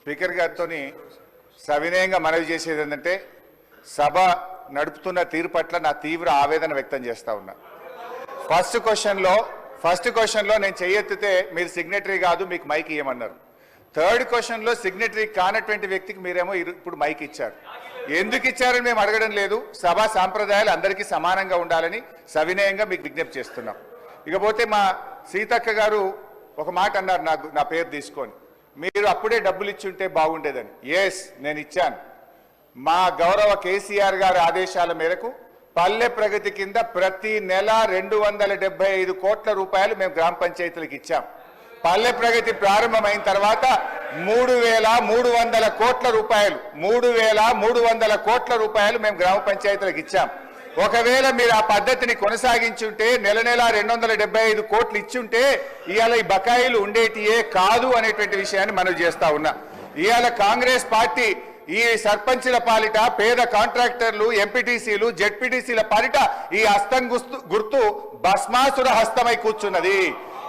Speaker గారితో సవినయంగా మనవి చేసేది ఏంటంటే సభ నడుపుతున్న తీరు పట్ల నా తీవ్ర ఆవేదన వ్యక్తం చేస్తా ఉన్నా. ఫస్ట్ క్వశ్చన్లో నేను చెయ్యెత్తితే మీరు సిగ్నేటరీ కాదు, మీకు మైక్ ఇవ్వమన్నారు. థర్డ్ క్వశ్చన్లో సిగ్నేటరీ కానటువంటి వ్యక్తికి మీరేమో ఇప్పుడు మైక్ ఇచ్చారు. ఎందుకు ఇచ్చారని మేము అడగడం లేదు. సభా సాంప్రదాయాలు అందరికీ సమానంగా ఉండాలని సవినయంగా మీకు విజ్ఞప్తి చేస్తున్నాం. ఇకపోతే మా సీతక్క గారు ఒక మాట అన్నారు, నా పేరు తీసుకొని, మీరు అప్పుడే డబ్బులు ఇచ్చి ఉంటే బాగుండేదని. ఎస్, నేను ఇచ్చాను. మా గౌరవ కేసీఆర్ గారి ఆదేశాల మేరకు పల్లె ప్రగతి కింద ప్రతి నెల 275 కోట్ల రూపాయలు మేము గ్రామ పంచాయతీలకు ఇచ్చాం. పల్లె ప్రగతి ప్రారంభమైన తర్వాత 3,300 కోట్ల రూపాయలు 3,300 కోట్ల రూపాయలు మేము గ్రామ పంచాయతీలకు ఇచ్చాం. ఒకవేళ మీరు ఆ పద్ధతిని కొనసాగించుంటే నెల 275 కోట్లు ఇచ్చుంటే ఇవాళ ఈ బకాయిలు ఉండేటియే కాదు అనేటువంటి విషయాన్ని మనం చేస్తా ఉన్నా. ఇవాళ కాంగ్రెస్ పార్టీ ఈ సర్పంచుల పాలిట, పేద కాంట్రాక్టర్లు, ఎంపీటీసీలు, జెడ్పీటీసీల పాలిట ఈ హస్తం గుర్తు భస్మాసుర హస్తమై కూర్చున్నది.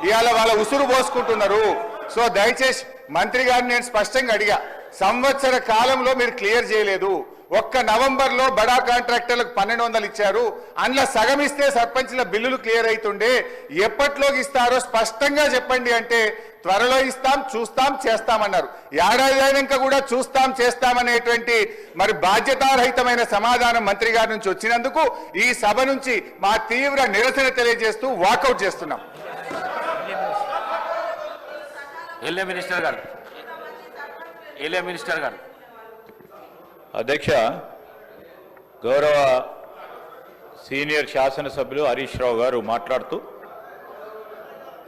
ఇవాళ వాళ్ళ ఉసురు పోసుకుంటున్నారు. సో దయచేసి మంత్రి గారిని నేను స్పష్టంగా అడిగా, సంవత్సర కాలంలో మీరు క్లియర్ చేయలేదు. ఒక్క నవంబర్లో బడా కాంట్రాక్టర్లకు 1,200 ఇచ్చారు. అందులో సగం ఇస్తే సర్పంచ్ల బిల్లులు క్లియర్ అవుతుండే. ఎప్పట్లోకి ఇస్తారో స్పష్టంగా చెప్పండి అంటే త్వరలో ఇస్తాం, చూస్తాం, చేస్తామన్నారు. ఏడాది అయినాక కూడా చూస్తాం, చేస్తామనేటువంటి మరి బాధ్యతారహితమైన సమాధానం మంత్రి గారి నుంచి వచ్చినందుకు ఈ సభ నుంచి మా తీవ్ర నిరసన తెలియజేస్తూ వాకౌట్ చేస్తున్నాం. మినిస్టర్ గారు అధ్యక్ష, గౌరవ సీనియర్ శాసనసభ్యులు హరీష్ రావు గారు మాట్లాడుతూ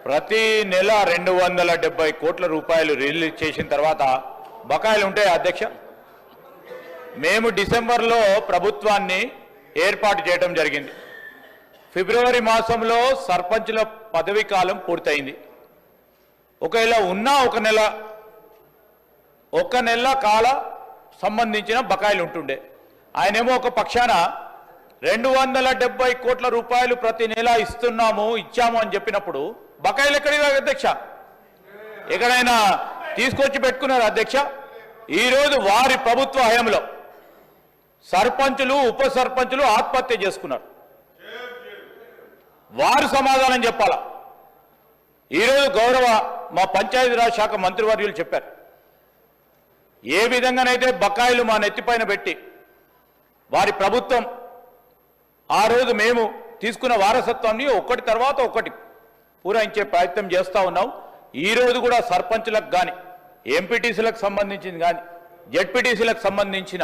ప్రతి నెల 270 కోట్ల రూపాయలు రిలీజ్ చేసిన తర్వాత బకాయిలు ఉంటాయి. అధ్యక్ష, మేము డిసెంబర్లో ప్రభుత్వాన్ని ఏర్పాటు చేయడం జరిగింది. ఫిబ్రవరి మాసంలో సర్పంచుల పదవీ కాలం పూర్తయింది. ఒకవేళ ఉన్నా ఒక నెల కాల సంబంధించిన బకాయిలు ఉంటుండే. ఆయనేమో ఒక పక్షాన 270 కోట్ల రూపాయలు ప్రతి నెల ఇచ్చాము అని చెప్పినప్పుడు బకాయిలు ఎక్కడివి అధ్యక్ష? ఎక్కడైనా తీసుకొచ్చి పెట్టుకున్నారు అధ్యక్ష? ఈరోజు వారి ప్రభుత్వ హయాంలో సర్పంచులు, ఉప సర్పంచులు ఆత్మహత్య చేసుకున్నారు. వారు సమాధానం చెప్పాలా? ఈరోజు గౌరవ మా పంచాయతీరాజ్ శాఖ మంత్రివర్యులు చెప్పారు, ఏ విధంగానైతే బకాయిలు మా నెత్తిపైన పెట్టి వారి ప్రభుత్వం ఆ రోజు మేము తీసుకున్న వారసత్వాన్ని ఒకటి తర్వాత ఒకటి పూరించే ప్రయత్నం చేస్తూ ఉన్నాం. ఈరోజు కూడా సర్పంచులకు కానీ, ఎంపీటీసీలకు సంబంధించింది కానీ, జెడ్పీటీసీలకు సంబంధించిన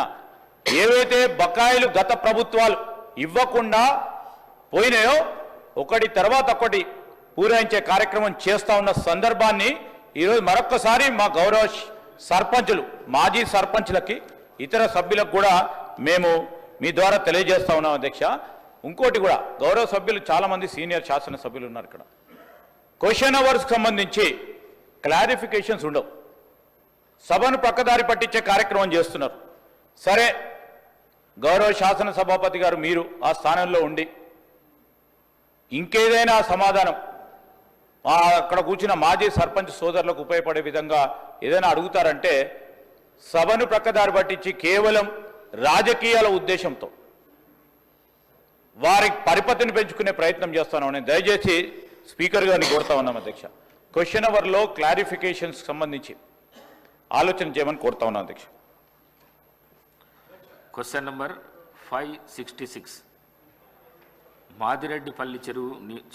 ఏవైతే బకాయిలు గత ప్రభుత్వాలు ఇవ్వకుండా పోయినాయో ఒకటి తర్వాత ఒకటి పూరించే కార్యక్రమం చేస్తూ ఉన్న సందర్భాన్ని ఈరోజు మరొక్కసారి మా గౌరవ సర్పంచులు, మాజీ సర్పంచులకి, ఇతర సభ్యులకు కూడా మేము మీ ద్వారా తెలియజేస్తా ఉన్నాం అధ్యక్ష. ఇంకోటి కూడా, గౌరవ సభ్యులు చాలామంది సీనియర్ శాసనసభ్యులు ఉన్నారు ఇక్కడ. క్వశ్చన్ అవర్స్కి సంబంధించి క్లారిఫికేషన్స్ ఉండవు, సభను పక్కదారి పట్టించే కార్యక్రమం చేస్తున్నారు. సరే, గౌరవ శాసన సభాపతి గారు మీరు ఆ స్థానంలో ఉండి ఇంకేదైనా సమాధానం అక్కడ కూర్చున్న మాజీ సర్పంచ్ సోదరులకు ఉపయోగపడే విధంగా ఏదైనా అడుగుతారంటే సభను ప్రక్కదారి పట్టించి కేవలం రాజకీయాల ఉద్దేశంతో వారి పరిపతిని పెంచుకునే ప్రయత్నం చేస్తాను. నేను దయచేసి స్పీకర్ గారిని కోరుతా ఉన్నాం అధ్యక్ష, క్వశ్చన్ అవర్లో క్లారిఫికేషన్స్ సంబంధించి ఆలోచన చేయమని కోరుతా ఉన్నాం అధ్యక్ష. క్వశ్చన్ నంబర్ 566, మాదిరెడ్డిపల్లి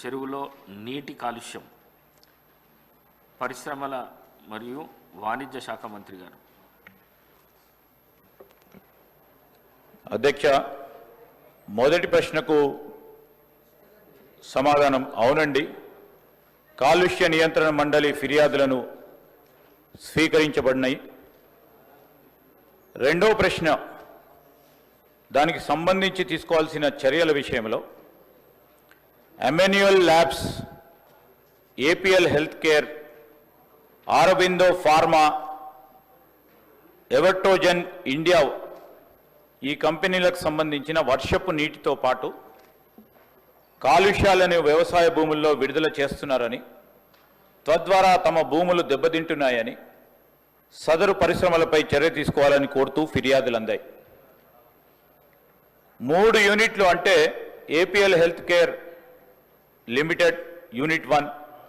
చెరువులో నీటి కాలుష్యం, పరిశ్రమల మరియు వాణిజ్య శాఖ మంత్రి గారు. అధ్యక్ష, మొదటి ప్రశ్నకు సమాధానం అవునండి. కాలుష్య నియంత్రణ మండలి ఫిర్యాదులను స్వీకరించబడినాయి. రెండవ ప్రశ్న, దానికి సంబంధించి తీసుకోవాల్సిన చర్యల విషయంలో Emmanuel labs, APL health care, Aurobindo pharma, Evertogen India ఈ కంపెనీలకు సంబంధించిన వర్షపు నీటితో పాటు కాలుష్యాలను వ్యవసాయ భూముల్లో విడుదల చేస్తున్నారని, తద్వారా తమ భూములు దెబ్బతింటున్నాయని సదరు పరిశ్రమలపై చర్య తీసుకోవాలని కోరుతూ ఫిర్యాదులు అందాయి. 3 యూనిట్లు అంటే APL health care limited unit 1,